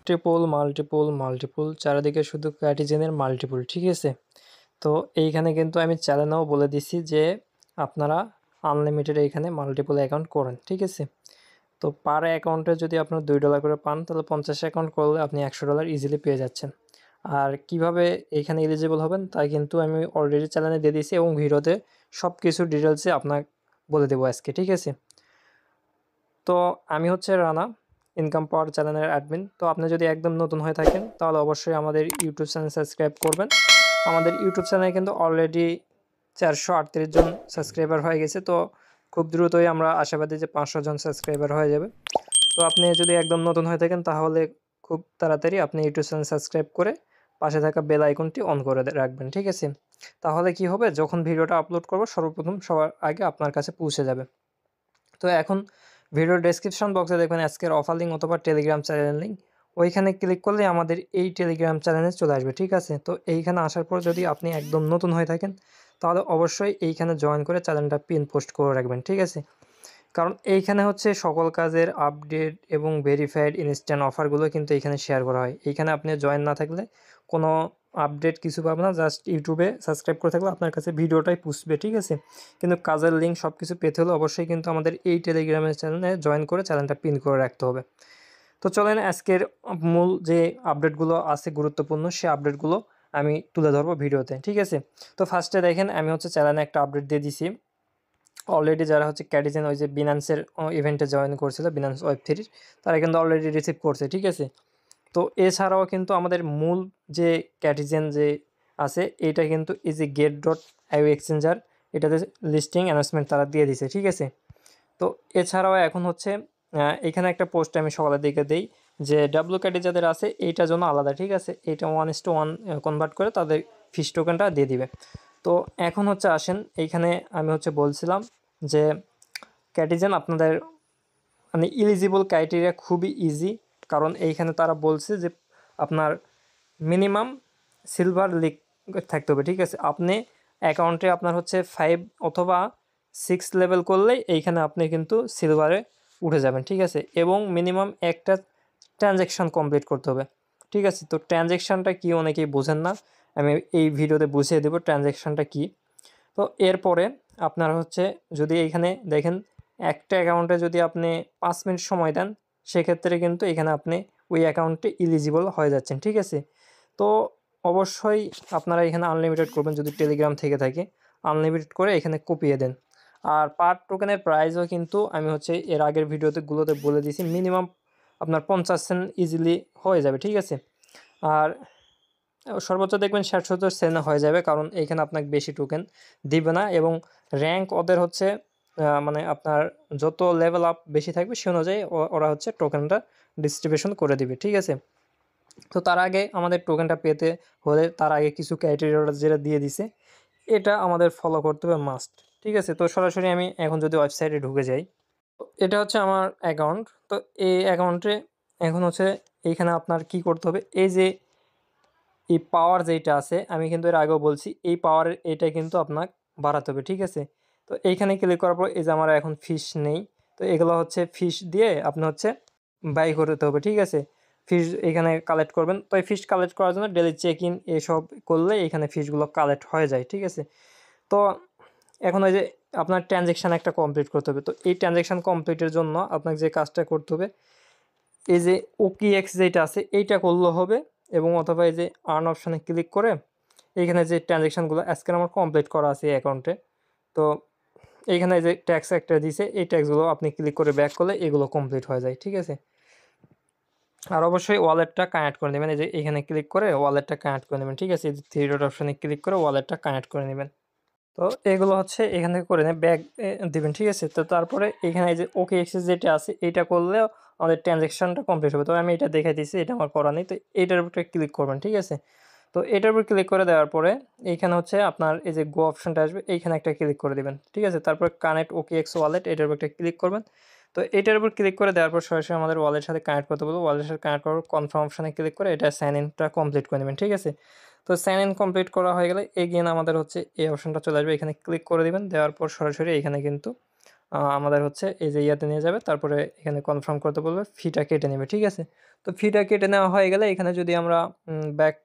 Triple multiple multiple চারিদিকে শুধু ক্যাটিজেনের multiple, ঠিক আছে। তো এইখানে কিন্তু আমি চ্যানেলেও বলে দিছি যে আপনারা আনলিমিটেড এইখানে মাল্টিপল অ্যাকাউন্ট করেন, ঠিক আছে। তো পার অ্যাকাউন্টে যদি আপনার $2 করে পান তাহলে 50 অ্যাকাউন্ট করলে আপনি $100 ইজিলি পেয়ে যাচ্ছেন। আর কিভাবে এইখানে এলিজিবল হবেন তাই কিন্তু আমি অলরেডি চ্যানেলে দিয়ে দিয়েছি এবং ভিডিওতে সব কিছু ডিটেলসে আপনার বলে দেবো আজকে, ঠিক আছে। তো আমি হচ্ছে রানা, ইনকাম পাওয়ার চ্যানেলের অ্যাডমিন। তো আপনি যদি একদম নতুন হয়ে থাকেন তাহলে অবশ্যই আমাদের ইউটিউব চ্যানেল সাবস্ক্রাইব করবেন। আমাদের ইউটিউব চ্যানেলে কিন্তু অলরেডি 438 জন সাবস্ক্রাইবার হয়ে গেছে। তো খুব দ্রুতই আমরা আশাবাদী যে 500 জন সাবস্ক্রাইবার হয়ে যাবে। তো আপনি যদি একদম নতুন হয়ে থাকেন তাহলে খুব তাড়াতাড়ি আপনি ইউটিউব চ্যানেল সাবস্ক্রাইব করে পাশে থাকা বেল আইকনটি অন করে রাখবেন, ঠিক আছে। তাহলে কি হবে, যখন ভিডিওটা আপলোড করব সর্বপ্রথম সবার আগে আপনার কাছে পৌঁছে যাবে। তো এখন ভিডিওর ডেসক্রিপশন বক্সে দেখবেন আজকের অফার লিঙ্ক অথবা টেলিগ্রাম চ্যানেল লিঙ্ক, ওইখানে ক্লিক করলে আমাদের এই টেলিগ্রাম চ্যানেলে চলে আসবে, ঠিক আছে। তো এইখানে আসার পর যদি আপনি একদম নতুন হয়ে থাকেন তাহলে অবশ্যই এইখানে জয়েন করে চ্যানেলটা পিন পোস্ট করে রাখবেন, ঠিক আছে। কারণ এইখানে হচ্ছে সকল কাজের আপডেট এবং ভেরিফাইড ইনস্ট্যান্ট অফারগুলো কিন্তু এইখানে শেয়ার করা হয়। এইখানে আপনি জয়েন না থাকলে কোনো আপডেট কিছু পাবেন না, জাস্ট ইউটিউবে সাবস্ক্রাইব করে থাকলে আপনার কাছে ভিডিওটাই পুষবে, ঠিক আছে। কিন্তু কাজের লিঙ্ক সব কিছু পেতে হলে অবশ্যই কিন্তু আমাদের এই টেলিগ্রামের চ্যানেলে জয়েন করে চ্যানেলটা পিন করে রাখতে হবে। তো চলেন আজকের মূল যে আপডেটগুলো আছে গুরুত্বপূর্ণ সে আপডেটগুলো আমি তুলে ধরবো ভিডিওতে, ঠিক আছে। তো ফার্স্টে দেখেন আমি হচ্ছে চ্যানেলে একটা আপডেট দিয়ে দিছি। অলরেডি যারা হচ্ছে ক্যাটিজেন ওই যে বিনান্সের ইভেন্টে জয়েন করছিল, বিনান্স ওয়েব3 তারা কিন্তু অলরেডি রিসিভ করছে, ঠিক আছে। তো এছাড়াও কিন্তু আমাদের মূল যে ক্যাটিজেন যে আছে এটা কিন্তু এই যে get.io এক্সচেঞ্জার, এটাতে লিস্টিং অ্যানাউন্সমেন্ট তারা দিয়ে দিছে, ঠিক আছে। তো এছাড়াও এখন হচ্ছে এখানে একটা পোস্ট আমি সকালের দিকে দেই যে ডাব্লু ক্যাটি যাদের আছে এইটার জন্য আলাদা, ঠিক আছে। এইটা 1:1 কনভার্ট করে তাদের ফিস টোকেনটা দিয়ে দিবে। তো এখন হচ্ছে আসেন এইখানে আমি হচ্ছে বলছিলাম যে ক্যাটিজেন আপনাদের মানে ইলিজিবল ক্রাইটেরিয়া খুবই ইজি, কারণ এইখানে তারা বলছে যে আপনার মিনিমাম সিলভার লিগ থাকতে হবে, ঠিক আছে। আপনি অ্যাকাউন্টে আপনার হচ্ছে 5 অথবা 6 লেভেল করলেই এইখানে আপনি কিন্তু সিলভারে উঠে যাবেন, ঠিক আছে। এবং মিনিমাম একটা ট্রানজ্যাকশান কমপ্লিট করতে হবে, ঠিক আছে। তো ট্রানজ্যাকশানটা কী অনেকেই বোঝেন না, আমি এই ভিডিওতে বুঝিয়ে দেবো ট্রানজ্যাকশানটা কী। তো এরপরে আপনারা হচ্ছে যদি এইখানে দেখেন একটা অ্যাকাউন্টে যদি আপনি 5 মিনিট সময় দেন সেক্ষেত্রে কিন্তু এখানে আপনি ওই অ্যাকাউন্টে ইলিজিবল হয়ে যাচ্ছেন, ঠিক আছে। তো অবশ্যই আপনারা এখানে আনলিমিটেড করবেন, যদি টেলিগ্রাম থেকে থাকে আনলিমিটেড করে এখানে কপিয়ে দেন। আর পার টোকেনের প্রাইসও কিন্তু আমি হচ্ছে এর আগের ভিডিওগুলোতে বলে দিয়েছি, মিনিমাম আপনার 50 সেন্ট ইজিলি হয়ে যাবে, ঠিক আছে। আর সর্বোচ্চ দেখবেন 60-70 সেন্ট হয়ে যাবে, কারণ এইখানে আপনাকে বেশি টোকেন দিবে না এবং র্যাঙ্ক ওদের হচ্ছে মানে আপনার যত লেভেল আপ বেশি থাকবে সে অনুযায়ী ওরা হচ্ছে টোকেনটা ডিস্ট্রিবিউশন করে দিবে, ঠিক আছে। তো তার আগে আমাদের টোকেনটা পেতে হলে তার আগে কিছু ক্রাইটেরিয়া যেটা দিয়ে দিছে এটা আমাদের ফলো করতে হবে মাস্ট, ঠিক আছে। তো সরাসরি আমি এখন যদি ওয়েবসাইটে ঢুকে যাই, এটা হচ্ছে আমার অ্যাকাউন্ট। তো এই অ্যাকাউন্টে এখন হচ্ছে এইখানে আপনার কি করতে হবে, এই যে এই পাওয়ার যেটা আছে আমি কিন্তু এর আগেও বলছি এই পাওয়ারের এটা কিন্তু আপনার বাড়াতে হবে, ঠিক আছে। তো এইখানে ক্লিক করার পর এই যে আমার এখন ফিস নেই, তো এগুলো হচ্ছে ফিস দিয়ে আপনি হচ্ছে বাই করতে হবে, ঠিক আছে। ফিস এখানে কালেক্ট করবেন, তো এই ফিস কালেক্ট করার জন্য ডেলি চেক ইন এসব করলে এখানে ফিসগুলো কালেক্ট হয়ে যায়, ঠিক আছে। তো এখন ওই যে আপনার ট্রানজ্যাকশান একটা কমপ্লিট করতে হবে। তো এই ট্রানজ্যাকশান কমপ্লিটের জন্য আপনাকে যে কাজটা করতে হবে এই যে OKX যেটা আছে এইটা করলে হবে, এবং অথবা এই যে আর্ন অপশানে ক্লিক করে এইখানে যে ট্রানজ্যাকশানগুলো আজকে আমার কমপ্লিট করা আছে এই অ্যাকাউন্টে, তো এইখানে যে ট্যাক্স একটা দিছে এই ট্যাক্সগুলো আপনি ক্লিক করে ব্যাক করলে এগুলো কমপ্লিট হয়ে যায়, ঠিক আছে। আর অবশ্যই ওয়ালেটটা কানেক্ট করে নেবেন, এই যে এখানে ক্লিক করে ওয়ালেটটা কানেক্ট করে নেবেন, ঠিক আছে। এই যে 3 ডট অপশানে ক্লিক করে ওয়ালেটটা কানেক্ট করে নেবেন। তো এগুলো হচ্ছে এখান থেকে করে নেন ব্যাক দিবেন, ঠিক আছে। তো তারপরে এখানে এই যে OKX যেটা আছে এইটা করলেও আমাদের ট্রানজ্যাকশানটা কমপ্লিট হবে। তো আমি এটা দেখাই দিচ্ছি, এটা আমার করা নেই। তো এইটার উপরে ক্লিক করবেন, ঠিক আছে। তো এটার উপর ক্লিক করে দেওয়ার পরে এইখানে হচ্ছে আপনার এই যে গো অপশানটা আসবে এইখানে একটা ক্লিক করে দেবেন, ঠিক আছে। তারপর কানেক্ট OKX ওয়ালেট এটার উপর একটা ক্লিক করবেন। তো এটার উপর ক্লিক করে দেওয়ার পর সরাসরি আমাদের ওয়ালেটের সাথে কানেক্ট করতে বলবো, ওয়ালেটের সাথে কানেক্ট করার কনফার্ম অপশানে ক্লিক করে এটা সাইন ইনটা কমপ্লিট করে নেবেন, ঠিক আছে। তো সাইন ইন কমপ্লিট করা হয়ে গেলে এগেইন আমাদের হচ্ছে এই অপশনটা চলে আসবে, এখানে ক্লিক করে দিবেন, দেওয়ার পর সরাসরি এখানে কিন্তু আমাদের হচ্ছে এই যে ইয়াতে নিয়ে যাবে, তারপরে এখানে কনফার্ম করতে বলবে, ফিটা কেটে নেবে, ঠিক আছে? তো ফিটা কেটে নেওয়া হয়ে গেলে এখানে যদি আমরা ব্যাক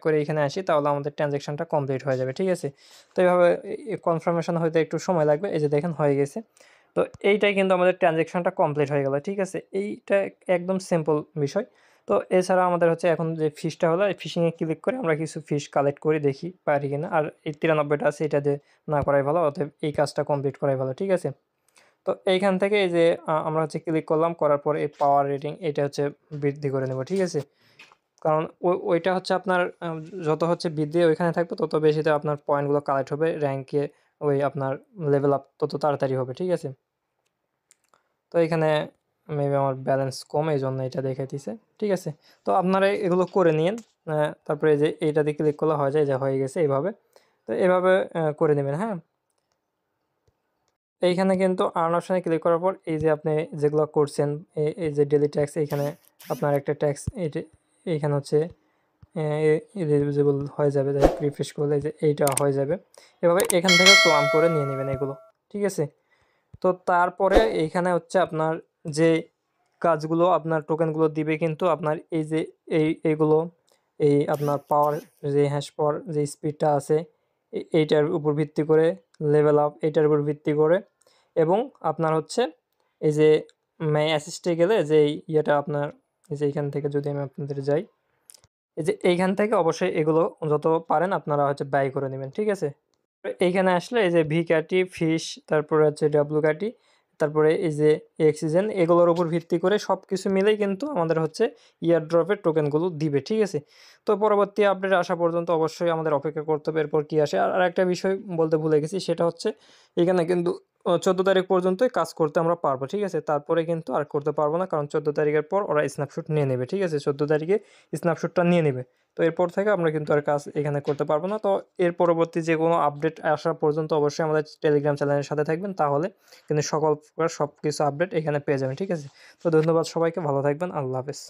করে এখানে আসি, তাহলে আমাদের ট্রানজ্যাকশনটা কমপ্লিট হয়ে যাবে, ঠিক আছে? তো এইভাবে কনফার্মেশন হইতে একটু সময় লাগবে। এই যে দেখেন হয়ে গেছে। তো এইটাই কিন্তু আমাদের ট্রানজ্যাকশনটা কমপ্লিট হয়ে গেল, ঠিক আছে? এইটা একদম সিম্পল বিষয়। তো এছাড়া আমাদের হচ্ছে এখন যে ফিশটা হলো, এই ফিশিংয়ে ক্লিক করে আমরা কিছু ফিশ কালেক্ট করে দেখি পারি কিনা। আর এই 93টা আছে, এটা দিয়ে না করাই ভালো, অতএব এই কাজটা কমপ্লিট করাই ভালো, ঠিক আছে? তো এইখান থেকে এই যে আমরা হচ্ছে ক্লিক করলাম, করার পর এই পাওয়ার রেটিং এটা হচ্ছে বৃদ্ধি করে নেব, ঠিক আছে? কারণ ওইটা হচ্ছে আপনার যত হচ্ছে বৃদ্ধি ওইখানে থাকবে, তত বেশিতে আপনার পয়েন্টগুলো কালেক্ট হবে র্যাঙ্কে, ওই আপনার লেভেল আপ তত তাড়াতাড়ি হবে, ঠিক আছে? তো এখানে মেবি আমার ব্যালেন্স কম, এই জন্য এটা দেখাইতেছে, ঠিক আছে? তো আপনারা এগুলো করে নিন। তারপরে এই যে এইটা দিয়ে ক্লিক করলে হয়ে যায়, যে হয়ে গেছে এইভাবে। তো এভাবে করে নেবেন, হ্যাঁ? এইখানে কিন্তু আর্ন অপশনে ক্লিক করার পর এই যে আপনি যেগুলো করছেন, এই যে ডেইলি ট্যাক্স, এইখানে আপনার একটা ট্যাক্স এইখানে হচ্ছে ইলিজিবল হয়ে যাবে। রিফ্রেশ করলে যে এইটা হয়ে যাবে। এভাবে এখান থেকে ক্লাম করে নিয়ে নেবেন এগুলো, ঠিক আছে? তো তারপরে এইখানে হচ্ছে আপনার যে কাজগুলো, আপনার টোকেনগুলো দিবে কিন্তু আপনার এই যে এইগুলো, এই আপনার পাওয়ার, যে হ্যাশ পাওয়ার যে স্পিডটা আছে, এইটার উপর ভিত্তি করে, লেভেল আপ এইটার উপর ভিত্তি করে, এবং আপনার হচ্ছে এই যে অ্যাসিস্টে গেলে যে ইয়েটা আপনার, এই যে এইখান থেকে যদি আমি আপনাদের যাই, এই যে এইখান থেকে অবশ্যই এগুলো যত পারেন আপনারা হচ্ছে ব্যয় করে নেবেন, ঠিক আছে? এইখানে আসলে এই যে ভি ক্যাটি, ফিশ, তারপরে হচ্ছে ডাব্লু ক্যাটি, তারপরে এই যে অক্সিজেন, এগুলোর উপর ভিত্তি করে সব কিছু মিলেই কিন্তু আমাদের হচ্ছে ইয়ার ড্রপের টোকেনগুলো দিবে, ঠিক আছে? তো পরবর্তী আপডেট আসা পর্যন্ত অবশ্যই আমাদের অপেক্ষা করতে হবে এরপর কী আসে। আর একটা বিষয় বলতে ভুলে গেছি, সেটা হচ্ছে এখানে কিন্তু 14 তারিখ পর্যন্তই কাজ করতে আমরা পারবো, ঠিক আছে? তারপরে কিন্তু আর করতে পারবো না, কারণ 14 তারিখের পর ওরা স্ন্যাপশট নিয়ে নেবে, ঠিক আছে? 14 তারিখে স্ন্যাপশটটা নিয়ে নেবে। তো এরপর থেকে আমরা কিন্তু আর কাজ এখানে করতে পারবো না। তো এর পরবর্তী যে কোনো আপডেট আসা পর্যন্ত অবশ্যই আমাদের টেলিগ্রাম চ্যানেলের সাথে থাকবেন, তাহলে কিন্তু সকল প্রকার সব কিছু আপডেট এখানে পেয়ে যাবেন, ঠিক আছে? তো ধন্যবাদ সবাইকে, ভালো থাকবেন, আল্লাহ হাফেজ।